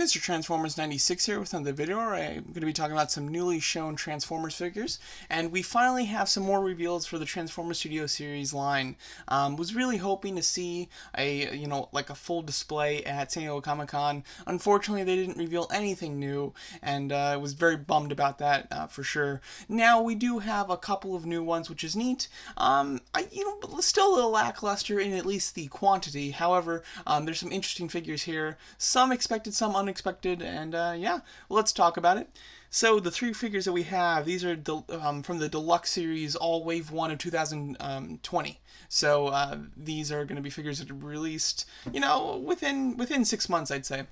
Mr. Transformers 96 here with another video where I'm going to be talking about some newly shown Transformers figures, and we finally have some more reveals for the Transformers Studio Series line. Was really hoping to see like a full display at San Diego Comic-Con. Unfortunately, they didn't reveal anything new, and I was very bummed about that for sure. Now we do have a couple of new ones, which is neat. But still a little lackluster in at least the quantity. However, there's some interesting figures here. Some expected, some unexpected, and let's talk about it. So the three figures that we have, these are from the Deluxe series, all Wave 1 of 2020. So these are going to be figures that are released, within 6 months, I'd say.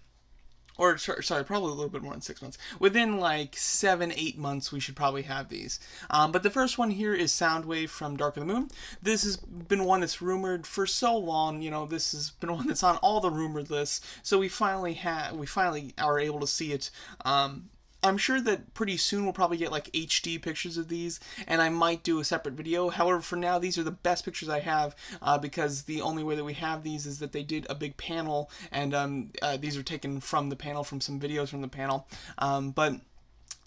Or, sorry, probably a little bit more than 6 months. Within like 7-8 months, we should probably have these. But the first one here is Soundwave from Dark of the Moon. This has been one that's rumored for so long. This has been one that's on all the rumored lists. So we finally are able to see it. I'm sure that pretty soon we'll probably get like HD pictures of these, and I might do a separate video. However, for now, these are the best pictures I have, because the only way that we have these is that they did a big panel, and these are taken from the panel, from some videos from the panel. But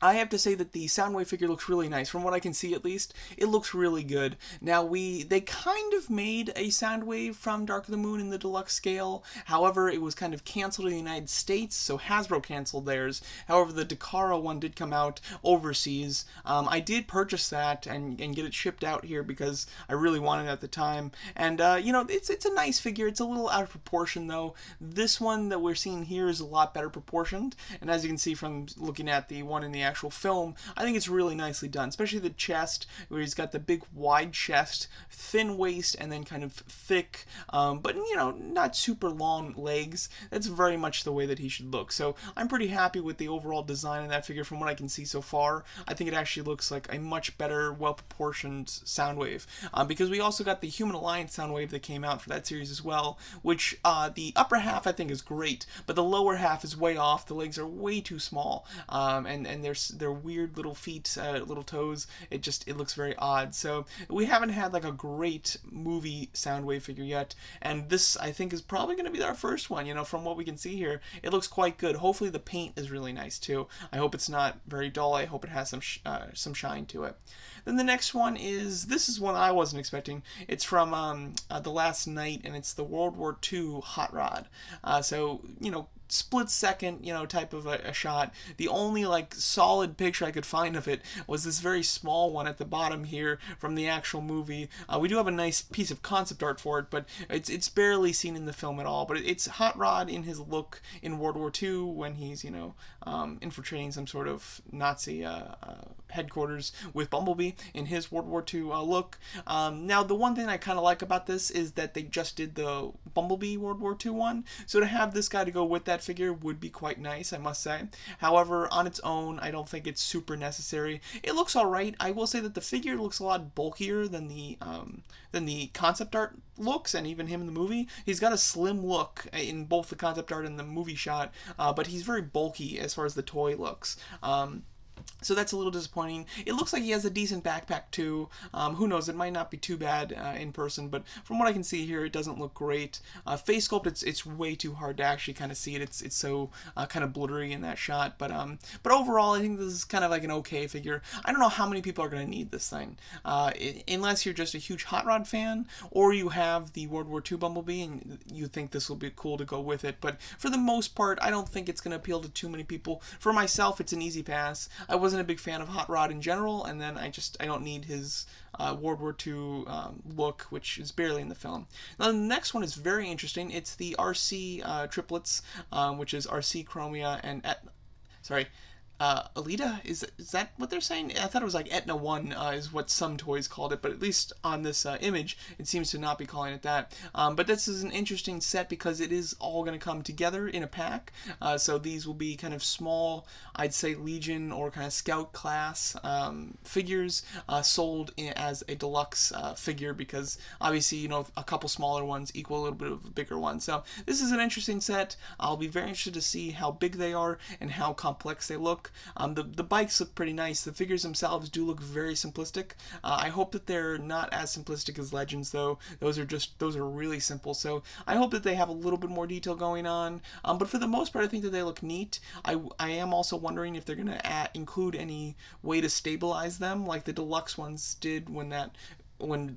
I have to say that the Soundwave figure looks really nice. From what I can see, at least, it looks really good. Now, they kind of made a Soundwave from Dark of the Moon in the Deluxe scale. However, it was kind of canceled in the United States, so Hasbro canceled theirs. However, the Dakara one did come out overseas. I did purchase that and get it shipped out here because I really wanted it at the time. And, it's a nice figure. It's a little out of proportion, though. This one that we're seeing here is a lot better proportioned. And as you can see from looking at the one in the actual film, I think it's really nicely done, especially the chest, where he's got the big wide chest, thin waist, and then kind of thick, but not super long legs. That's very much the way that he should look. So I'm pretty happy with the overall design of that figure from what I can see so far. I think it actually looks like a much better, well-proportioned Soundwave, because we also got the Human Alliance Soundwave that came out for that series as well, which the upper half I think is great, but the lower half is way off. The legs are way too small, and their weird little feet, little toes. It looks very odd. So we haven't had like a great movie Soundwave figure yet, and this I think is probably going to be our first one. From what we can see here, it looks quite good. Hopefully the paint is really nice too. I hope it's not very dull. I hope it has some shine to it. Then the next one this is one I wasn't expecting. It's from The Last Night, and it's the World War II Hot Rod. So split second, type of a shot. The only like solid picture I could find of it was this very small one at the bottom here from the actual movie. We do have a nice piece of concept art for it, but it's barely seen in the film at all. But it's Hot Rod in his look in World War II when he's infiltrating some sort of Nazi headquarters with Bumblebee in his World War II look. Now the one thing I kind of like about this is that they just did the Bumblebee World War II one, so to have this guy to go with that figure would be quite nice, I must say. However, on its own, I don't think it's super necessary. It looks alright. I will say that the figure looks a lot bulkier than the concept art looks, and even him in the movie. He's got a slim look in both the concept art and the movie shot, but he's very bulky as far as the toy looks. So that's a little disappointing. It looks like he has a decent backpack too. Who knows? It might not be too bad in person, but from what I can see here, it doesn't look great. Face sculpt, it's way too hard to actually kind of see it. It's so kind of blurry in that shot. But overall, I think this is kind of like an okay figure. I don't know how many people are going to need this thing, unless you're just a huge Hot Rod fan, or you have the World War II Bumblebee and you think this will be cool to go with it. But for the most part, I don't think it's going to appeal to too many people. For myself, it's an easy pass. I wasn't a big fan of Hot Rod in general, and then I don't need his World War II look, which is barely in the film. Now the next one is very interesting. It's the Arcee Triplets, which is Arcee, Chromia, and Alita? Is that what they're saying? I thought it was like Etna 1 is what some toys called it, but at least on this image, it seems to not be calling it that. But this is an interesting set because it is all going to come together in a pack. So these will be kind of small, I'd say Legion or kind of Scout class figures sold as a deluxe figure, because obviously, a couple smaller ones equal a little bit of a bigger one. So this is an interesting set. I'll be very interested to see how big they are and how complex they look. look. The bikes look pretty nice. The figures themselves do look very simplistic. I hope that they're not as simplistic as Legends, though. Those are really simple. So I hope that they have a little bit more detail going on. But for the most part, I think that they look neat. I am also wondering if they're going to include any way to stabilize them, like the Deluxe ones did when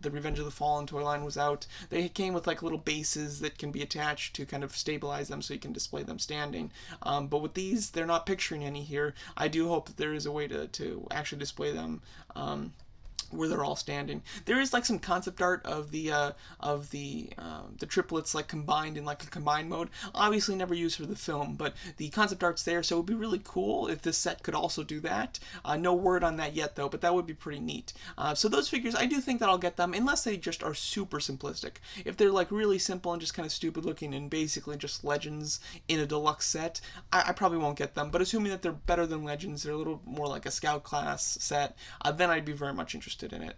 the Revenge of the Fallen toy line was out. They came with like little bases that can be attached to kind of stabilize them so you can display them standing. But with these, they're not picturing any here. I do hope that there is a way to actually display them where they're all standing. There is like some concept art of the triplets like combined in like a combined mode. Obviously never used for the film, but the concept art's there, so it would be really cool if this set could also do that. No word on that yet though, but that would be pretty neat. So those figures, I do think that I'll get them, unless they just are super simplistic. If they're like really simple and just kind of stupid looking and basically just Legends in a deluxe set, I probably won't get them. But assuming that they're better than Legends, they're a little more like a Scout class set, then I'd be very much interested in it.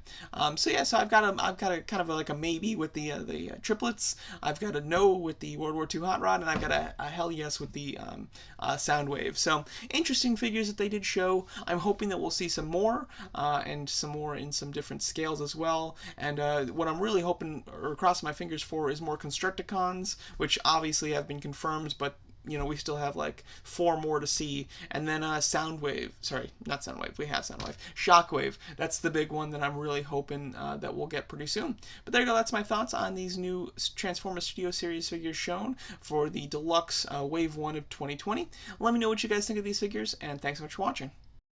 So I've got a kind of like a maybe with the triplets. I've got a no with the World War II Hot Rod, and I've got a hell yes with the Soundwave. So interesting figures that they did show. I'm hoping that we'll see some more, and some more in some different scales as well. And what I'm really hoping, or crossing my fingers for, is more Constructicons, which obviously have been confirmed, but we still have like 4 more to see. And then Soundwave, sorry, not Soundwave, we have Soundwave. Shockwave, that's the big one that I'm really hoping that we'll get pretty soon. But there you go, that's my thoughts on these new Transformers Studio Series figures shown for the Deluxe Wave 1 of 2020. Let me know what you guys think of these figures, and thanks so much for watching.